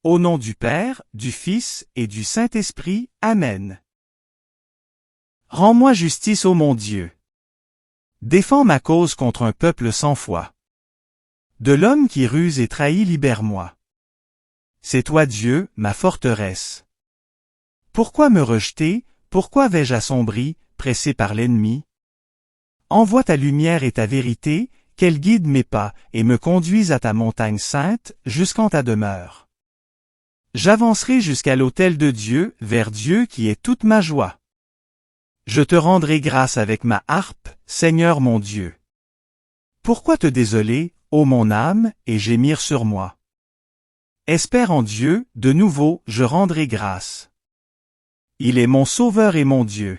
Au nom du Père, du Fils et du Saint-Esprit. Amen. Rends-moi justice, ô mon Dieu. Défends ma cause contre un peuple sans foi. De l'homme qui ruse et trahit, libère-moi. C'est toi Dieu, ma forteresse. Pourquoi me rejeter, pourquoi vais-je assombri, pressé par l'ennemi? Envoie ta lumière et ta vérité, qu'elle guide mes pas et me conduise à ta montagne sainte, jusqu'en ta demeure. J'avancerai jusqu'à l'autel de Dieu, vers Dieu qui est toute ma joie. Je te rendrai grâce avec ma harpe, Seigneur mon Dieu. Pourquoi te désoler, ô mon âme, et gémir sur moi? Espère en Dieu, de nouveau, je rendrai grâce. Il est mon Sauveur et mon Dieu.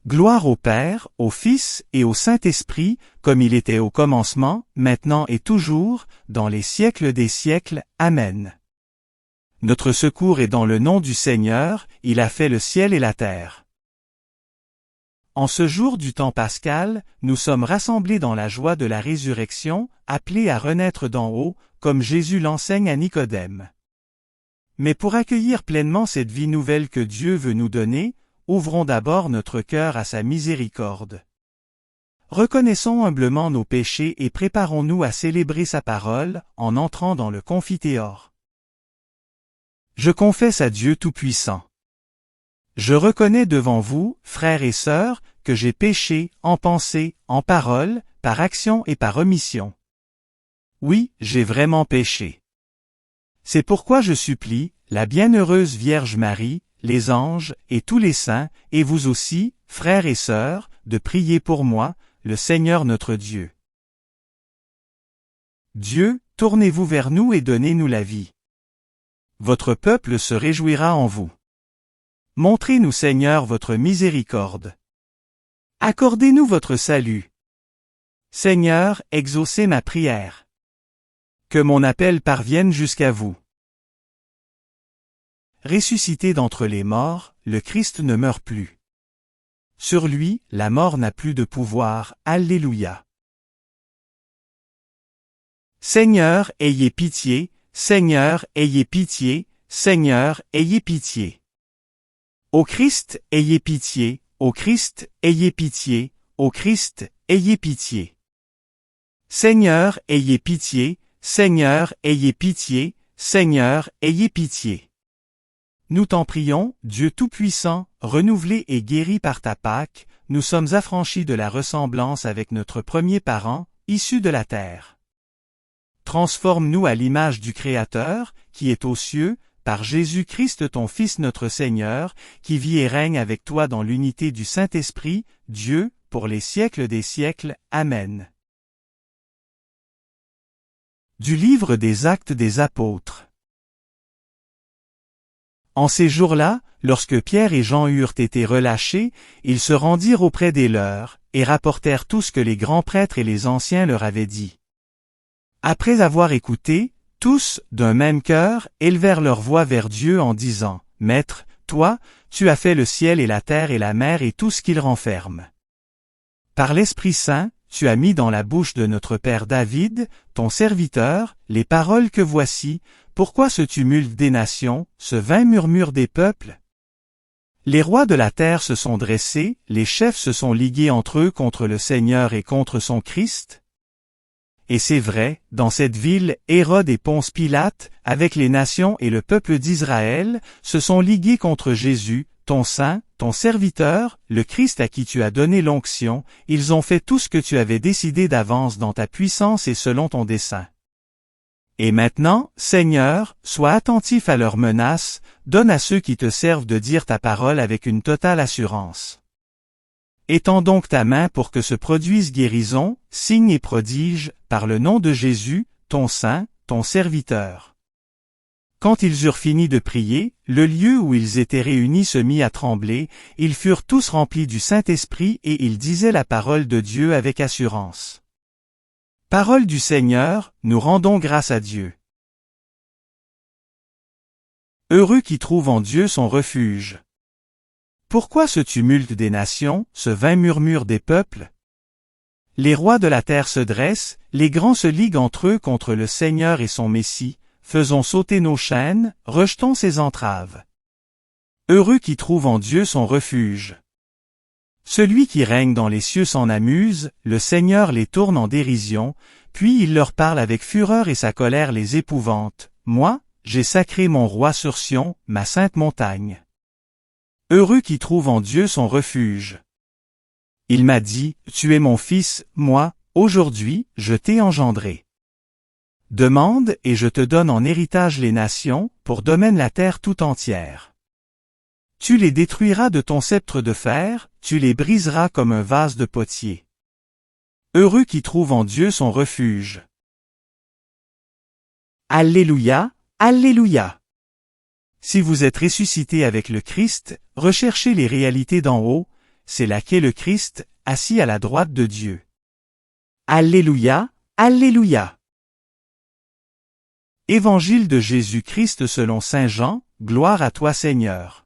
Gloire au Père, au Fils et au Saint-Esprit, comme il était au commencement, maintenant et toujours, dans les siècles des siècles. Amen. Notre secours est dans le nom du Seigneur, il a fait le ciel et la terre. En ce jour du temps pascal, nous sommes rassemblés dans la joie de la résurrection, appelés à renaître d'en haut, comme Jésus l'enseigne à Nicodème. Mais pour accueillir pleinement cette vie nouvelle que Dieu veut nous donner, ouvrons d'abord notre cœur à sa miséricorde. Reconnaissons humblement nos péchés et préparons-nous à célébrer sa parole, en entrant dans le confiteor. Je confesse à Dieu Tout-Puissant. Je reconnais devant vous, frères et sœurs, que j'ai péché, en pensée, en parole, par action et par omission. Oui, j'ai vraiment péché. C'est pourquoi je supplie, la bienheureuse Vierge Marie, les anges, et tous les saints, et vous aussi, frères et sœurs, de prier pour moi, le Seigneur notre Dieu. Dieu, tournez-vous vers nous et donnez-nous la vie. Votre peuple se réjouira en vous. Montrez-nous, Seigneur, votre miséricorde. Accordez-nous votre salut. Seigneur, exaucez ma prière. Que mon appel parvienne jusqu'à vous. Ressuscité d'entre les morts, le Christ ne meurt plus. Sur lui, la mort n'a plus de pouvoir. Alléluia. Seigneur, ayez pitié. Seigneur, ayez pitié, Seigneur, ayez pitié. Ô Christ, ayez pitié, ô Christ, ayez pitié, ô Christ, ayez pitié. Seigneur, ayez pitié, Seigneur, ayez pitié, Seigneur, ayez pitié. Nous t'en prions, Dieu Tout-Puissant, renouvelé et guéri par ta Pâque, nous sommes affranchis de la ressemblance avec notre premier parent, issu de la terre. Transforme-nous à l'image du Créateur, qui est aux cieux, par Jésus-Christ ton Fils notre Seigneur, qui vit et règne avec toi dans l'unité du Saint-Esprit, Dieu, pour les siècles des siècles. Amen. Du livre des Actes des Apôtres. En ces jours-là, lorsque Pierre et Jean eurent été relâchés, ils se rendirent auprès des leurs, et rapportèrent tout ce que les grands prêtres et les anciens leur avaient dit. Après avoir écouté, tous, d'un même cœur, élevèrent leur voix vers Dieu en disant, « Maître, toi, tu as fait le ciel et la terre et la mer et tout ce qu'ils renferment. Par l'Esprit Saint, tu as mis dans la bouche de notre père David, ton serviteur, les paroles que voici. Pourquoi ce tumulte des nations, ce vain murmure des peuples? Les rois de la terre se sont dressés, les chefs se sont ligués entre eux contre le Seigneur et contre son Christ. Et c'est vrai, dans cette ville, Hérode et Ponce Pilate, avec les nations et le peuple d'Israël, se sont ligués contre Jésus, ton saint, ton serviteur, le Christ à qui tu as donné l'onction. Ils ont fait tout ce que tu avais décidé d'avance dans ta puissance et selon ton dessein. Et maintenant, Seigneur, sois attentif à leurs menaces, donne à ceux qui te servent de dire ta parole avec une totale assurance. Étends donc ta main pour que se produisent guérison, signes et prodiges, par le nom de Jésus, ton saint, ton serviteur. Quand ils eurent fini de prier, le lieu où ils étaient réunis se mit à trembler, ils furent tous remplis du Saint-Esprit et ils disaient la parole de Dieu avec assurance. Parole du Seigneur, nous rendons grâce à Dieu. Heureux qui trouvent en Dieu son refuge. Pourquoi ce tumulte des nations, ce vain murmure des peuples? Les rois de la terre se dressent, les grands se liguent entre eux contre le Seigneur et son Messie. faisons sauter nos chaînes, rejetons ses entraves. Heureux qui trouve en Dieu son refuge. Celui qui règne dans les cieux s'en amuse, le Seigneur les tourne en dérision, puis il leur parle avec fureur et sa colère les épouvante. Moi, j'ai sacré mon roi sur Sion, ma sainte montagne. Heureux qui trouve en Dieu son refuge. Il m'a dit, tu es mon fils, moi, aujourd'hui, je t'ai engendré. Demande et je te donne en héritage les nations, pour domaine la terre tout entière. Tu les détruiras de ton sceptre de fer, tu les briseras comme un vase de potier. Heureux qui trouve en Dieu son refuge. Alléluia, Alléluia. Si vous êtes ressuscité avec le Christ, recherchez les réalités d'en haut, c'est là qu'est le Christ, assis à la droite de Dieu. Alléluia, Alléluia. Évangile de Jésus-Christ selon saint Jean, gloire à toi Seigneur.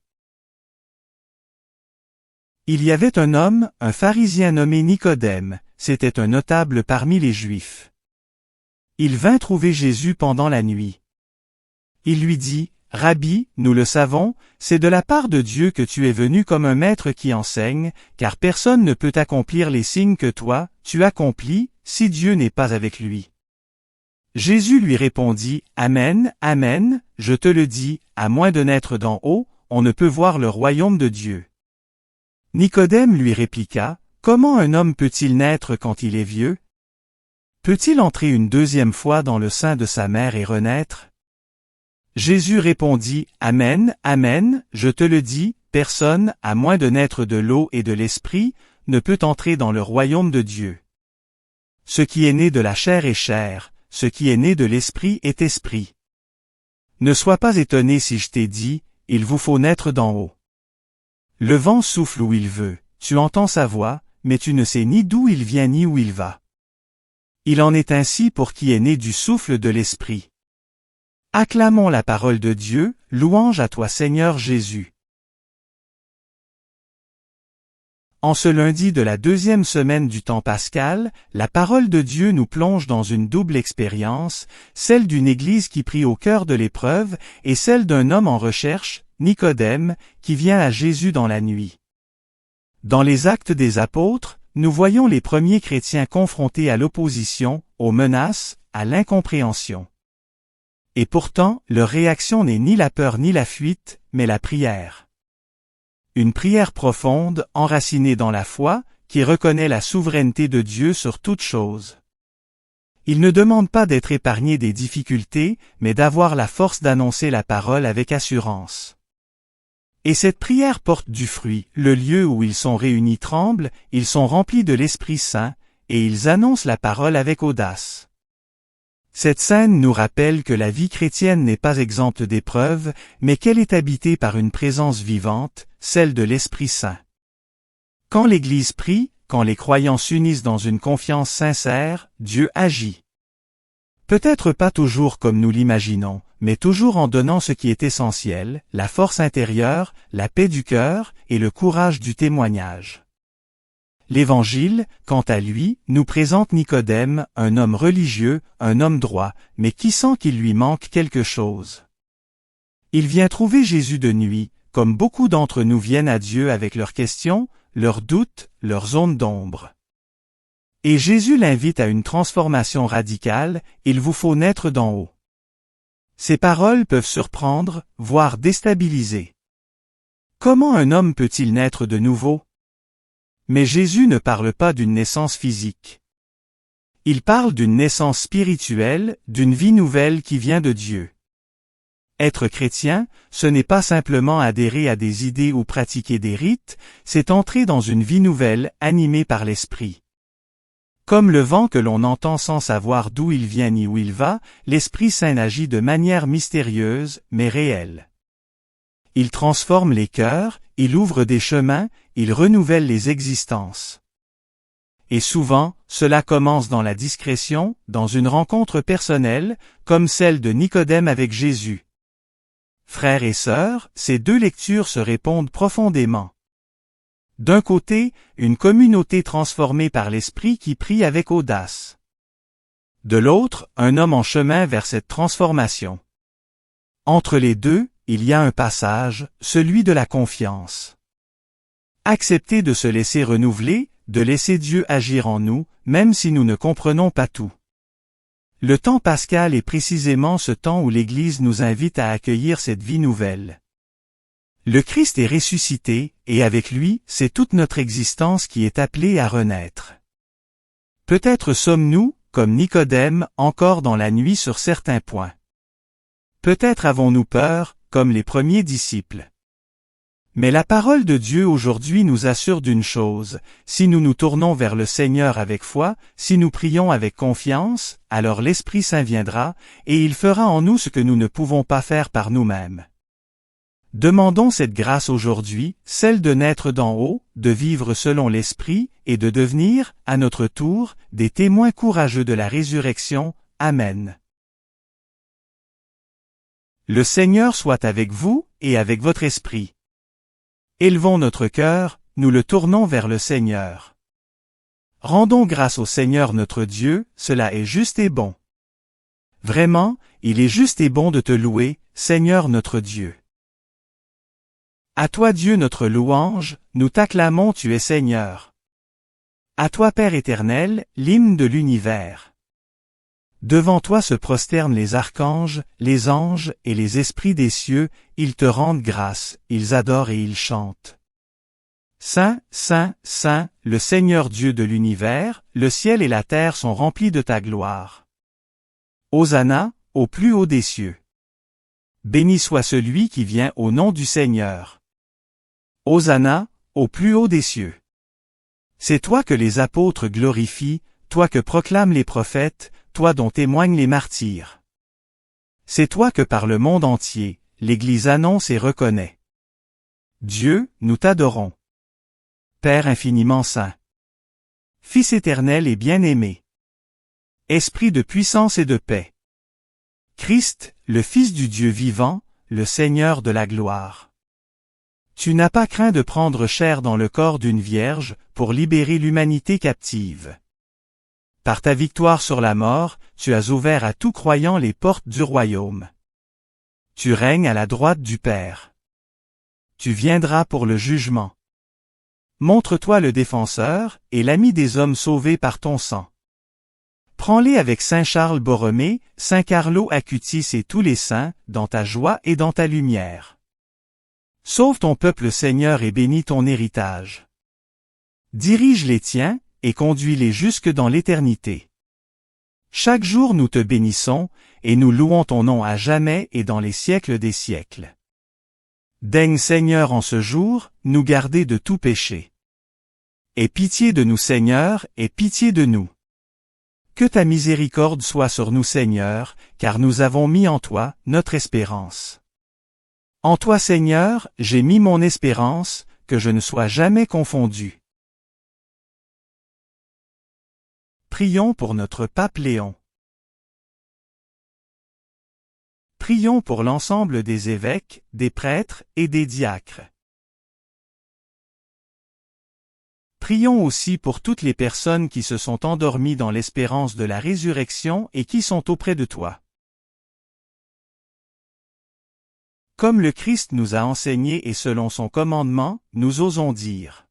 Il y avait un homme, un pharisien nommé Nicodème, c'était un notable parmi les Juifs. Il vint trouver Jésus pendant la nuit. Il lui dit, « Rabbi, nous le savons, c'est de la part de Dieu que tu es venu comme un maître qui enseigne, car personne ne peut accomplir les signes que toi, tu accomplis, si Dieu n'est pas avec lui. » Jésus lui répondit, « Amen, Amen, je te le dis, à moins de naître d'en haut, on ne peut voir le royaume de Dieu. » Nicodème lui répliqua, « Comment un homme peut-il naître quand il est vieux? Peut-il entrer une deuxième fois dans le sein de sa mère et renaître? » Jésus répondit, « Amen, Amen, je te le dis, personne, à moins de naître de l'eau et de l'esprit, ne peut entrer dans le royaume de Dieu. Ce qui est né de la chair est chair, ce qui est né de l'esprit est esprit. Ne sois pas étonné si je t'ai dit, il vous faut naître d'en haut. Le vent souffle où il veut, tu entends sa voix, mais tu ne sais ni d'où il vient ni où il va. Il en est ainsi pour qui est né du souffle de l'Esprit. Acclamons la parole de Dieu, louange à toi Seigneur Jésus. En ce lundi de la deuxième semaine du temps pascal, la parole de Dieu nous plonge dans une double expérience, celle d'une Église qui prie au cœur de l'épreuve et celle d'un homme en recherche, Nicodème, qui vient à Jésus dans la nuit. Dans les Actes des Apôtres, nous voyons les premiers chrétiens confrontés à l'opposition, aux menaces, à l'incompréhension. Et pourtant, leur réaction n'est ni la peur ni la fuite, mais la prière. Une prière profonde, enracinée dans la foi, qui reconnaît la souveraineté de Dieu sur toute chose. Ils ne demandent pas d'être épargnés des difficultés, mais d'avoir la force d'annoncer la parole avec assurance. Et cette prière porte du fruit, le lieu où ils sont réunis tremble, ils sont remplis de l'Esprit Saint, et ils annoncent la parole avec audace. Cette scène nous rappelle que la vie chrétienne n'est pas exempte d'épreuves, mais qu'elle est habitée par une présence vivante, celle de l'Esprit Saint. Quand l'Église prie, quand les croyants s'unissent dans une confiance sincère, Dieu agit. Peut-être pas toujours comme nous l'imaginons, mais toujours en donnant ce qui est essentiel, la force intérieure, la paix du cœur et le courage du témoignage. L'Évangile, quant à lui, nous présente Nicodème, un homme religieux, un homme droit, mais qui sent qu'il lui manque quelque chose. Il vient trouver Jésus de nuit, comme beaucoup d'entre nous viennent à Dieu avec leurs questions, leurs doutes, leurs zones d'ombre. Et Jésus l'invite à une transformation radicale, il vous faut naître d'en haut. Ces paroles peuvent surprendre, voire déstabiliser. Comment un homme peut-il naître de nouveau? Mais Jésus ne parle pas d'une naissance physique. Il parle d'une naissance spirituelle, d'une vie nouvelle qui vient de Dieu. Être chrétien, ce n'est pas simplement adhérer à des idées ou pratiquer des rites, c'est entrer dans une vie nouvelle, animée par l'Esprit. Comme le vent que l'on entend sans savoir d'où il vient ni où il va, l'Esprit Saint agit de manière mystérieuse, mais réelle. Il transforme les cœurs, il ouvre des chemins, il renouvelle les existences. Et souvent, cela commence dans la discrétion, dans une rencontre personnelle, comme celle de Nicodème avec Jésus. Frères et sœurs, ces deux lectures se répondent profondément. D'un côté, une communauté transformée par l'Esprit qui prie avec audace. De l'autre, un homme en chemin vers cette transformation. Entre les deux, il y a un passage, celui de la confiance. Accepter de se laisser renouveler, de laisser Dieu agir en nous, même si nous ne comprenons pas tout. Le temps pascal est précisément ce temps où l'Église nous invite à accueillir cette vie nouvelle. Le Christ est ressuscité, et avec lui, c'est toute notre existence qui est appelée à renaître. Peut-être sommes-nous, comme Nicodème, encore dans la nuit sur certains points. Peut-être avons-nous peur, comme les premiers disciples. Mais la parole de Dieu aujourd'hui nous assure d'une chose, si nous nous tournons vers le Seigneur avec foi, si nous prions avec confiance, alors l'Esprit Saint viendra, et il fera en nous ce que nous ne pouvons pas faire par nous-mêmes. Demandons cette grâce aujourd'hui, celle de naître d'en haut, de vivre selon l'Esprit, et de devenir, à notre tour, des témoins courageux de la résurrection. Amen. Le Seigneur soit avec vous, et avec votre esprit. Élevons notre cœur, nous le tournons vers le Seigneur. Rendons grâce au Seigneur notre Dieu, cela est juste et bon. Vraiment, il est juste et bon de te louer, Seigneur notre Dieu. À toi Dieu notre louange, nous t'acclamons, tu es Seigneur. À toi Père éternel, l'hymne de l'univers. Devant toi se prosternent les archanges, les anges et les esprits des cieux, ils te rendent grâce, ils adorent et ils chantent. Saint, Saint, Saint, le Seigneur Dieu de l'univers, le ciel et la terre sont remplis de ta gloire. Hosanna, au plus haut des cieux. Béni soit celui qui vient au nom du Seigneur. Hosanna, au plus haut des cieux. C'est toi que les apôtres glorifient, toi que proclament les prophètes, toi dont témoignent les martyrs. C'est toi que par le monde entier, l'Église annonce et reconnaît. Dieu, nous t'adorons. Père infiniment saint. Fils éternel et bien-aimé. Esprit de puissance et de paix. Christ, le Fils du Dieu vivant, le Seigneur de la gloire. Tu n'as pas craint de prendre chair dans le corps d'une vierge, pour libérer l'humanité captive. Par ta victoire sur la mort, tu as ouvert à tout croyant les portes du royaume. Tu règnes à la droite du Père. Tu viendras pour le jugement. Montre-toi le défenseur, et l'ami des hommes sauvés par ton sang. Prends-les avec Saint Charles Borromée, Saint Carlo Acutis et tous les saints, dans ta joie et dans ta lumière. Sauve ton peuple Seigneur et bénis ton héritage. Dirige les tiens, et conduis-les jusque dans l'éternité. Chaque jour nous te bénissons, et nous louons ton nom à jamais et dans les siècles des siècles. Daigne Seigneur en ce jour, nous garder de tout péché. Aie pitié de nous Seigneur, aie pitié de nous. Que ta miséricorde soit sur nous Seigneur, car nous avons mis en toi, notre espérance. En toi Seigneur, j'ai mis mon espérance, que je ne sois jamais confondu. Prions pour notre pape Léon. Prions pour l'ensemble des évêques, des prêtres et des diacres. Prions aussi pour toutes les personnes qui se sont endormies dans l'espérance de la résurrection et qui sont auprès de toi. Comme le Christ nous a enseigné et selon son commandement, nous osons dire.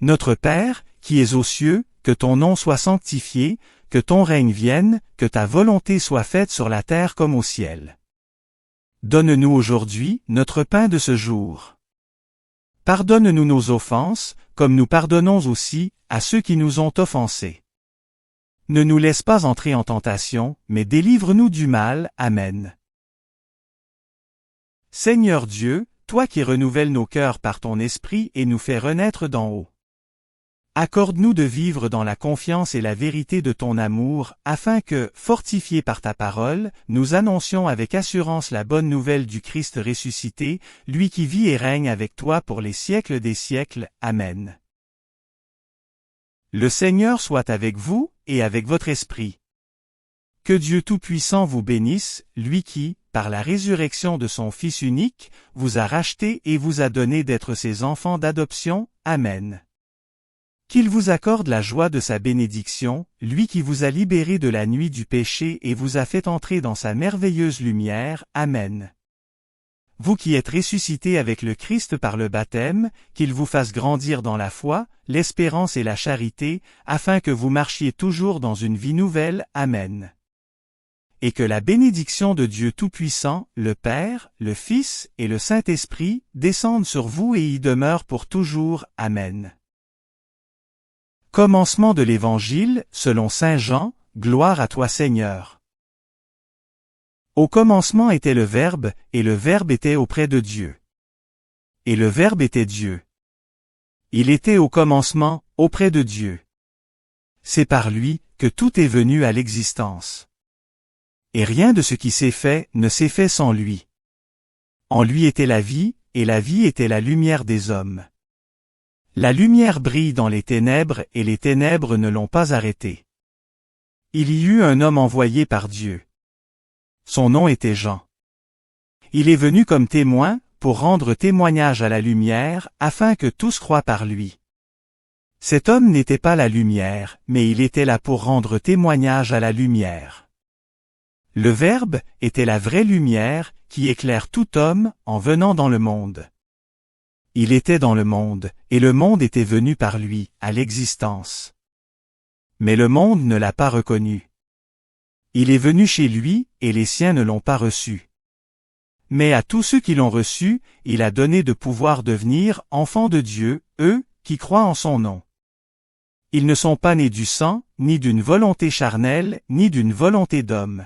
Notre Père, qui es aux cieux, que ton nom soit sanctifié, que ton règne vienne, que ta volonté soit faite sur la terre comme au ciel. Donne-nous aujourd'hui notre pain de ce jour. Pardonne-nous nos offenses, comme nous pardonnons aussi à ceux qui nous ont offensés. Ne nous laisse pas entrer en tentation, mais délivre-nous du mal. Amen. Seigneur Dieu, toi qui renouvelles nos cœurs par ton esprit et nous fais renaître d'en haut. Accorde-nous de vivre dans la confiance et la vérité de ton amour, afin que, fortifiés par ta parole, nous annoncions avec assurance la bonne nouvelle du Christ ressuscité, lui qui vit et règne avec toi pour les siècles des siècles. Amen. Le Seigneur soit avec vous, et avec votre esprit. Que Dieu Tout-Puissant vous bénisse, lui qui, par la résurrection de son Fils unique, vous a racheté et vous a donné d'être ses enfants d'adoption. Amen. Qu'il vous accorde la joie de sa bénédiction, lui qui vous a libéré de la nuit du péché et vous a fait entrer dans sa merveilleuse lumière. Amen. Vous qui êtes ressuscités avec le Christ par le baptême, qu'il vous fasse grandir dans la foi, l'espérance et la charité, afin que vous marchiez toujours dans une vie nouvelle. Amen. Et que la bénédiction de Dieu Tout-Puissant, le Père, le Fils et le Saint-Esprit, descende sur vous et y demeure pour toujours. Amen. Commencement de l'Évangile, selon saint Jean, gloire à toi Seigneur. Au commencement était le Verbe, et le Verbe était auprès de Dieu. Et le Verbe était Dieu. Il était au commencement, auprès de Dieu. C'est par lui que tout est venu à l'existence. Et rien de ce qui s'est fait ne s'est fait sans lui. En lui était la vie, et la vie était la lumière des hommes. La lumière brille dans les ténèbres et les ténèbres ne l'ont pas arrêtée. Il y eut un homme envoyé par Dieu. Son nom était Jean. Il est venu comme témoin, pour rendre témoignage à la lumière, afin que tous croient par lui. Cet homme n'était pas la lumière, mais il était là pour rendre témoignage à la lumière. Le Verbe était la vraie lumière, qui éclaire tout homme, en venant dans le monde. Il était dans le monde, et le monde était venu par lui, à l'existence. Mais le monde ne l'a pas reconnu. Il est venu chez lui, et les siens ne l'ont pas reçu. Mais à tous ceux qui l'ont reçu, il a donné de pouvoir devenir enfants de Dieu, eux, qui croient en son nom. Ils ne sont pas nés du sang, ni d'une volonté charnelle, ni d'une volonté d'homme.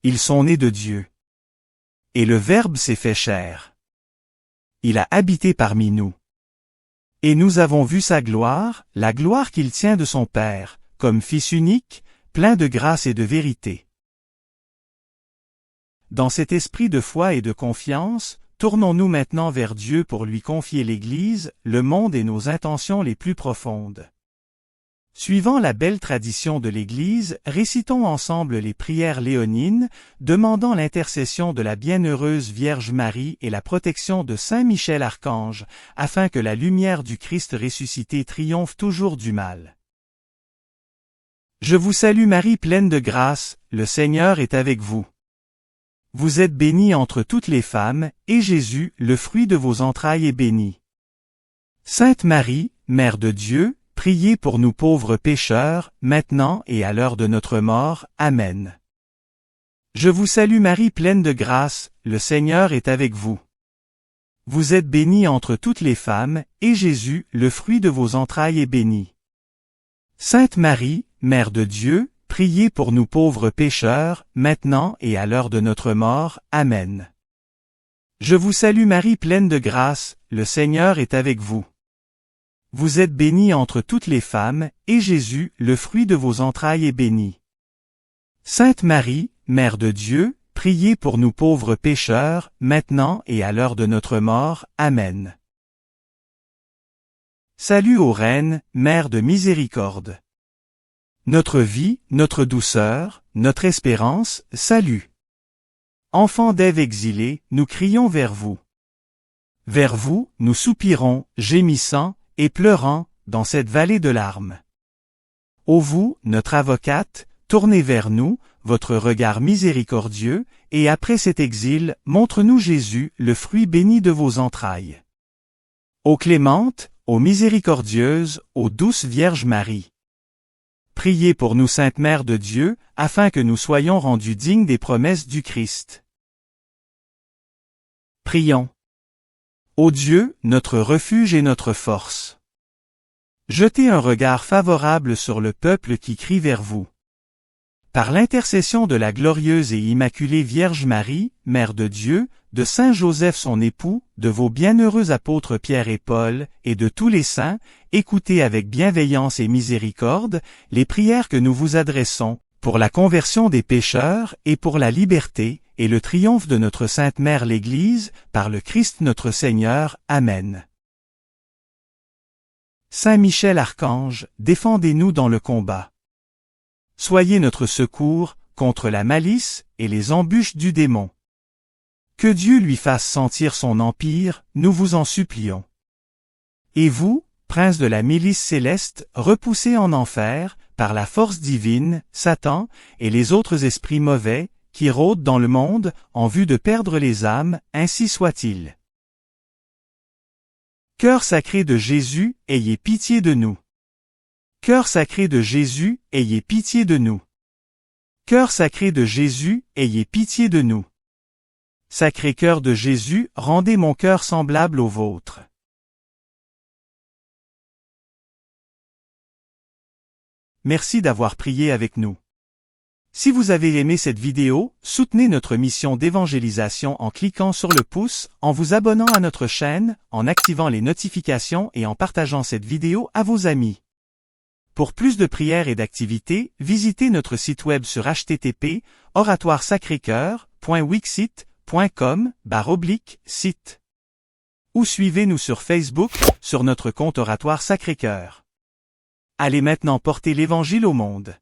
Ils sont nés de Dieu. Et le Verbe s'est fait chair. Il a habité parmi nous. Et nous avons vu sa gloire, la gloire qu'il tient de son Père, comme Fils unique, plein de grâce et de vérité. Dans cet esprit de foi et de confiance, tournons-nous maintenant vers Dieu pour lui confier l'Église, le monde et nos intentions les plus profondes. Suivant la belle tradition de l'Église, récitons ensemble les prières léonines, demandant l'intercession de la bienheureuse Vierge Marie et la protection de Saint Michel Archange, afin que la lumière du Christ ressuscité triomphe toujours du mal. Je vous salue Marie pleine de grâce, le Seigneur est avec vous. Vous êtes bénie entre toutes les femmes, et Jésus, le fruit de vos entrailles, est béni. Sainte Marie, Mère de Dieu, priez pour nous pauvres pécheurs, maintenant et à l'heure de notre mort. Amen. Je vous salue Marie pleine de grâce, le Seigneur est avec vous. Vous êtes bénie entre toutes les femmes, et Jésus, le fruit de vos entrailles, est béni. Sainte Marie, Mère de Dieu, priez pour nous pauvres pécheurs, maintenant et à l'heure de notre mort. Amen. Je vous salue Marie pleine de grâce, le Seigneur est avec vous. Vous êtes bénie entre toutes les femmes, et Jésus, le fruit de vos entrailles, est béni. Sainte Marie, Mère de Dieu, priez pour nous pauvres pécheurs, maintenant et à l'heure de notre mort. Amen. Salut ô Reine, Mère de miséricorde. Notre vie, notre douceur, notre espérance, salut. Enfants d'Ève exilés, nous crions vers vous. Vers vous, nous soupirons, gémissant, et pleurant, dans cette vallée de larmes. Ô vous, notre avocate, tournez vers nous, votre regard miséricordieux, et après cet exil, montre-nous Jésus, le fruit béni de vos entrailles. Ô clémente, ô miséricordieuse, ô douce Vierge Marie. Priez pour nous Sainte Mère de Dieu, afin que nous soyons rendus dignes des promesses du Christ. Prions. Ô Dieu, notre refuge et notre force. Jetez un regard favorable sur le peuple qui crie vers vous. Par l'intercession de la glorieuse et immaculée Vierge Marie, Mère de Dieu, de Saint Joseph son époux, de vos bienheureux apôtres Pierre et Paul, et de tous les saints, écoutez avec bienveillance et miséricorde les prières que nous vous adressons, pour la conversion des pécheurs et pour la liberté, et le triomphe de notre Sainte Mère l'Église, par le Christ notre Seigneur. Amen. Saint Michel Archange, défendez-nous dans le combat. Soyez notre secours, contre la malice et les embûches du démon. Que Dieu lui fasse sentir son empire, nous vous en supplions. Et vous, prince de la milice céleste, repoussé en enfer, par la force divine, Satan, et les autres esprits mauvais, qui rôdent dans le monde, en vue de perdre les âmes, ainsi soit-il. Cœur sacré de Jésus, ayez pitié de nous. Cœur sacré de Jésus, ayez pitié de nous. Cœur sacré de Jésus, ayez pitié de nous. Sacré cœur de Jésus, rendez mon cœur semblable au vôtre. Merci d'avoir prié avec nous. Si vous avez aimé cette vidéo, soutenez notre mission d'évangélisation en cliquant sur le pouce, en vous abonnant à notre chaîne, en activant les notifications et en partageant cette vidéo à vos amis. Pour plus de prières et d'activités, visitez notre site web sur http://oratoiresacrécoeur.wixsite.com/site. Ou suivez-nous sur Facebook, sur notre compte Oratoire Sacré-Cœur. Allez maintenant porter l'Évangile au monde.